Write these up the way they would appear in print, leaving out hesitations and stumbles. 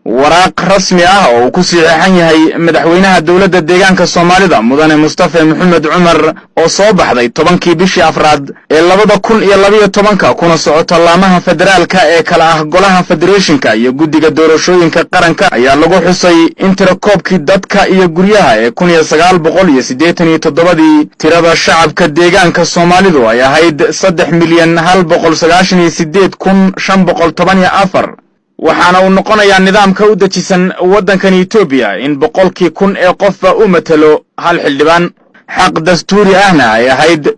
waraaq rasmi ah oo ku saxiixan yahay madaxweynaha dawladda deegaanka Soomaalida mudane Mustafa Maxamed Cumar oo soo baxday 10kii bishii afraad ee 2012 kuna socota laamaha federaalka ee kala ah golaha federationka iyo guddiga doorashooyinka qaranka ayaa lagu xusay in tirakoobkii dadka iyo guryaha ee 1987 tirada shacabka deegaanka Soomaalidu ay ahayd 3,198,514 waxaana uu noqonayaa nidaamka u dejisan waddankan Itoobiya in 100,000 ee qofba u matalo hal xildhibaan xaq dastuuri ahna ay ahayd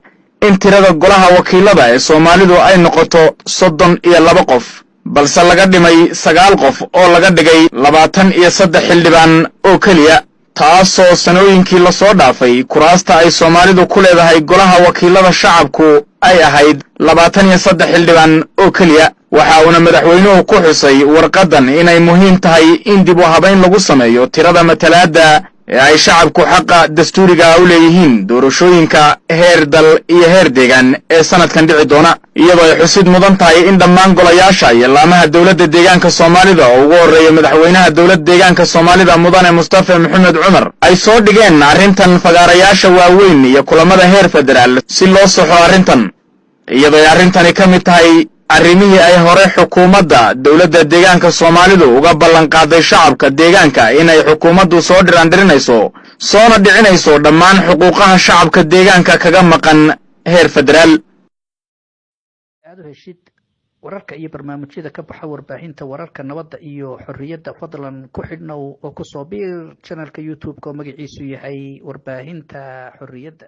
in tirada golaha wakiilada ee Soomaalidu ay noqoto 32 qof balse laga dhimay 9 qof oo laga dhigay 23 xildhibaan oo kaliya taasoo sanooyinkii la soo dhaafay kuraasta ay Soomaalidu ku leedahay golaha wakiilada shacabku ay ahayd 23 xildhibaan oo kaliya waxa uu madaxweynuhu ku xusay warqadan inay muhiim tahay in dib u habayn lagu sameeyo tirada matalaadda ee ay shacabku xaqa dastuuriga u leeyihiin doorashooyinka heer dal iyo heer deegaan ee sanadkan dhici doona iyadoo ay xusid mudan tahay in dhammaan golayaasha iyo laamaha dawladda deegaanka Soomaalida oo ugu horeeya madaxweynaha dawladda deegaanka Soomaalida mudane Mustafa Maxamed Cumar ay soo dhigeen arrintan fagaarayaasha waaweyn iyo kulamada heer federaal si loo saxo arrintan iyadoo ay arrintani ka mid tahay arrimihii ay hore xukuumadda dawladda deegaanka Soomaalidu uga ballan qaaday shacabka deegaanka inay xukuumaddu soo dhirantirinayso soona dhicinayso dhammaan xuquuqaha shacabka deegaanka kaga maqan heer federaal aad u heshid wararka iyo barnaamijyada ka baxa warbaahinta wararka nabadda iyo xorriyadda fadlan ku xidhnow oo ku soo biir channelka YouTube-ka magaciisu yahay warbaahinta xorriyadda